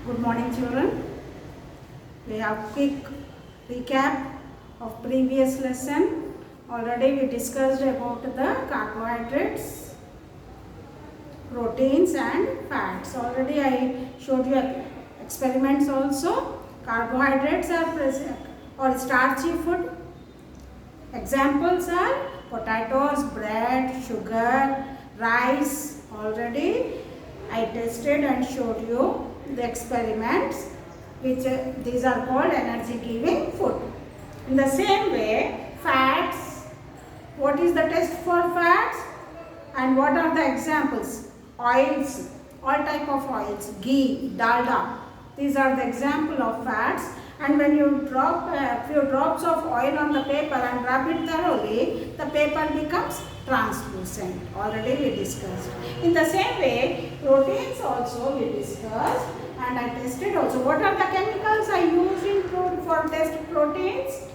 Good morning, children. We have quick recap of previous lesson. Already we discussed about the carbohydrates, proteins and fats. Already I showed you experiments also. Carbohydrates are present or starchy food. Examples are potatoes, bread, sugar, rice. Already I tested and showed you the experiments which these are called energy giving food. In the same way, fats, what is the test for fats and what are the examples? Oils, all type of oils, ghee, dalda, these are the example of fats. And when you drop a few drops of oil on the paper and rub it thoroughly, the paper becomes translucent. Already we discussed. In the same way, proteins also we discussed and I tested also. What are the chemicals I used in for test proteins?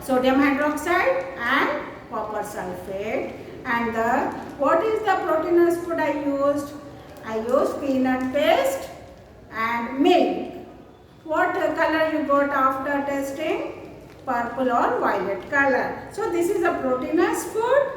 Sodium hydroxide and copper sulfate. And what is the proteinous food I used? I used peanut paste and milk. What color you got after testing? Purple or violet color. So this is a proteinous food.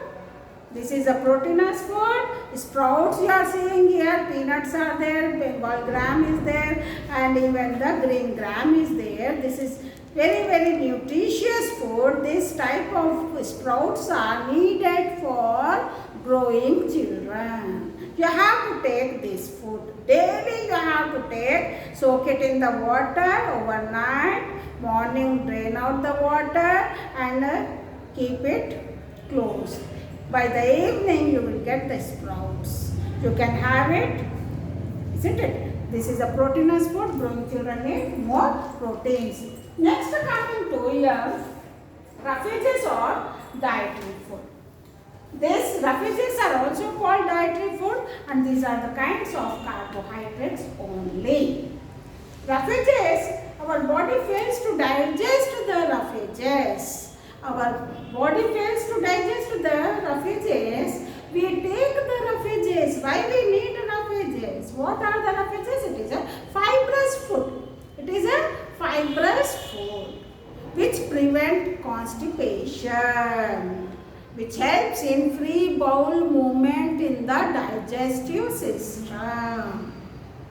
This is a proteinous food. Sprouts you are seeing here. Peanuts are there. Bengal gram is there. And even the green gram is there. This is very nutritious food. This type of sprouts are needed for growing children. You have to take this food. Daily you have to take, soak it in the water overnight, morning drain out the water and keep it closed. By the evening you will get the sprouts. You can have it, isn't it? This is a proteinous food. Growing children need more proteins. Next coming to here, roughages or dietary food. These roughages are also called dietary food and these are the kinds of carbohydrates only. Roughages, our body fails to digest the roughages. Our body fails to digest the roughages. We take the roughages. Why we need roughages? What are the roughages? It is a fibrous food. It is a fibrous food which prevent constipation, which helps in free bowel movement in the digestive system.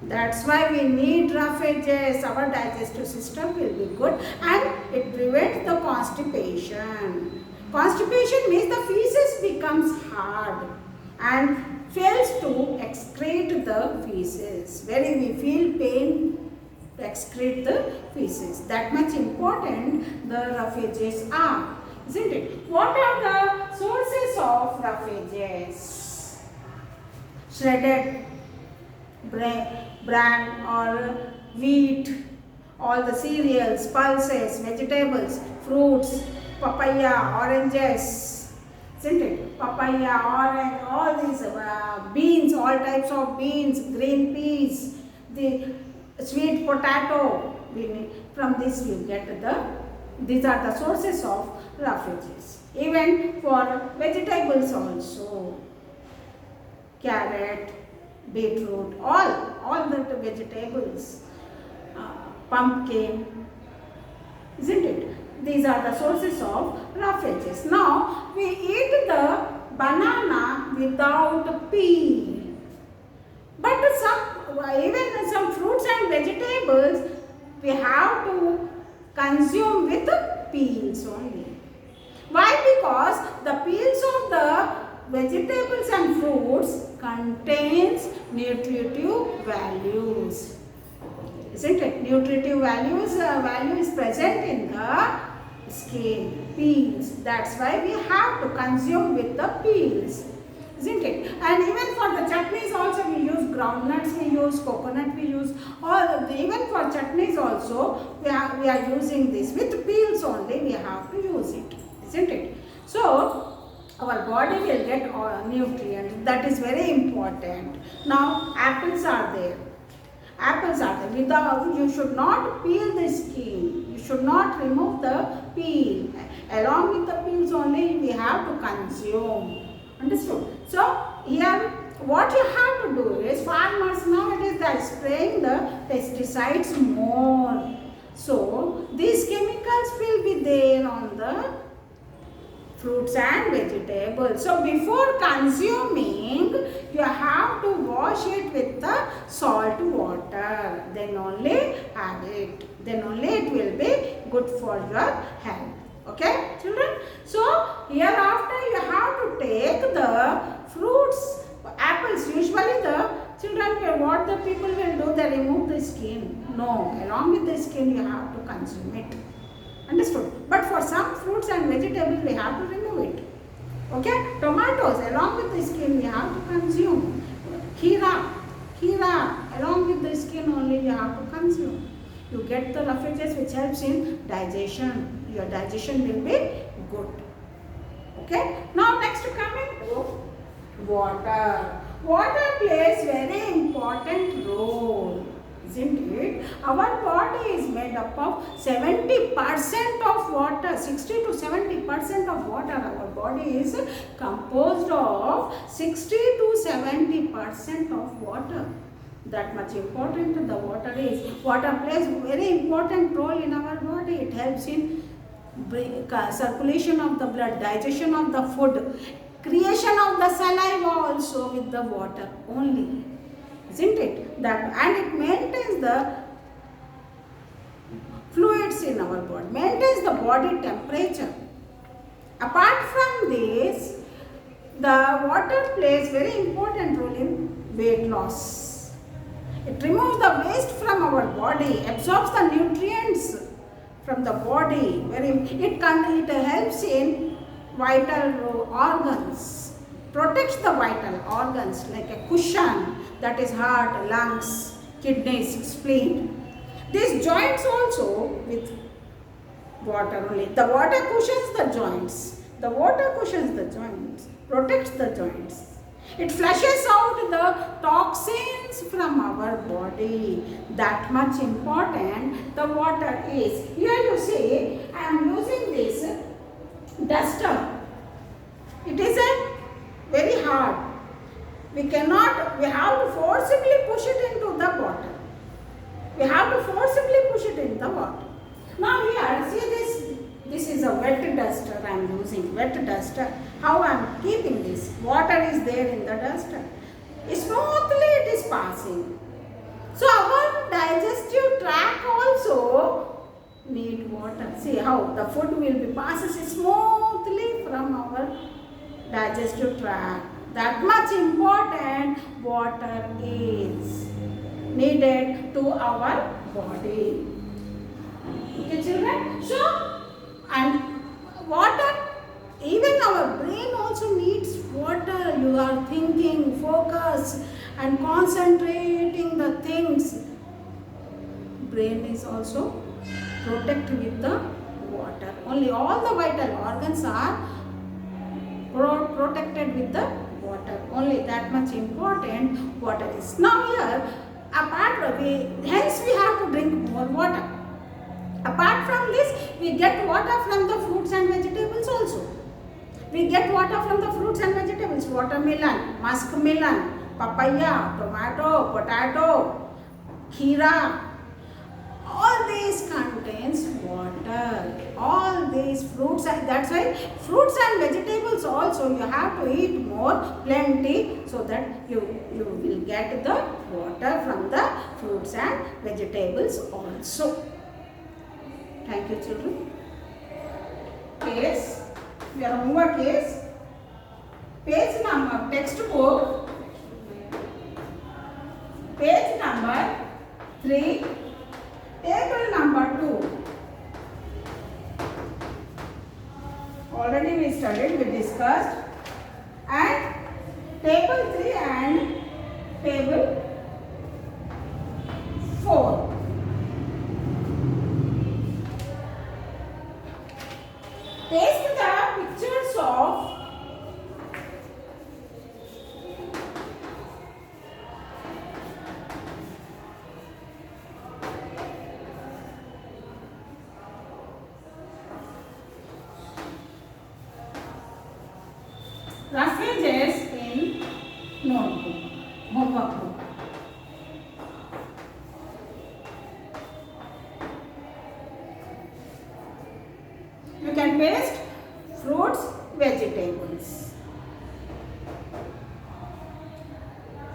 That's why we need roughages. Our digestive system will be good and it prevents the constipation. Constipation means the feces becomes hard and fails to excrete the feces. We feel pain to excrete the feces. That much important the roughages are. Isn't it? What are the sources of roughages? Shredded bran or wheat, all the cereals, pulses, vegetables, fruits, papaya, oranges, isn't it? Papaya, orange, all these beans, all types of beans, green peas, the sweet potato. From this you get these are the sources of roughages. Even for vegetables also, carrot, beetroot, all the vegetables, pumpkin, isn't it? These are the sources of roughages. Now we eat the banana without peel, but even some fruits and vegetables we have to consume with peels only. Why? Because the peels of the vegetables and fruits contains nutritive values. Isn't it? Nutritive value is present in the skin, peels. That's why we have to consume with the peels. Isn't it? And even for the chutneys also we use groundnuts, we use coconut, we use even for chutneys also we are using this with peels only. We have to use it, isn't it? So our body will get nutrients. That is very important. Now apples are there. Without, you should not peel the skin. You should not remove the peel. Along with the peels only we have to consume. Understood? So here what you have to do is farmers nowadays they are spraying the pesticides more. So these chemicals will be there on the fruits and vegetables. So before consuming, you have to wash it with the salt water. Then only have it. Then only it will be good for your health. Okay, children? So hereafter you have to take the fruits, apples. Usually the children, what the people will do, they remove the skin. No, along with the skin you have to consume it. Understood? But for some fruits and vegetables we have to remove it. Okay? Tomatoes, along with the skin we have to consume. Kheera, along with the skin only you have to consume. You get the roughages which helps in digestion. Your digestion will be good. Okay? Now next coming to water. Water plays very important role. Isn't it? Our body is made up of 70% of water, 60 to 70% of water. Our body is composed of 60 to 70% of water. That much important the water is. Water plays very important role in our body. It helps in circulation of the blood, digestion of the food, creation of the saliva also with the water only. Isn't it? That, and it maintains the fluids in our body, maintains the body temperature. Apart from this, the water plays very important role in weight loss. It removes the waste from our body, absorbs the nutrients from the body. It helps in vital organs, protects the vital organs like a cushion, that is heart, lungs, kidneys, spleen. These joints also with water only. The water cushions the joints. The water cushions the joints, protects the joints. It flushes out the toxins from our body. That much important the water is. Here you see, I am using this duster. It is a very hard. We have to forcibly push it into the water. We have to forcibly push it in the water. Now here, see this is a wet duster I am using, wet duster. How I am keeping this? Water is there in the duster. Smoothly it is passing. So our digestive tract also need water. See how the food will be passes smoothly from our digestive tract. That much important water is needed to our body. Okay, children? So, and water, even our brain also needs water. You are thinking, focus and concentrating the things. Brain is also protected with the water. Only all the vital organs are protected with the water. Only that much important water is. Now here, hence we have to drink more water. Apart from this, we get water from the fruits and vegetables also. We get water from the fruits and vegetables. Watermelon, muskmelon, papaya, tomato, potato, kheera. All these contains water. All these fruits, that's why fruits and vegetables also you have to eat more, plenty, so that you will get the water from the fruits and vegetables also. Thank you, children. Case, your homework is page number, textbook, page number 3, table number 2. Already we studied, we discussed, and table 3 and table 4. Paste the pictures of roughages in notebook, homework book. You can paste fruits, vegetables.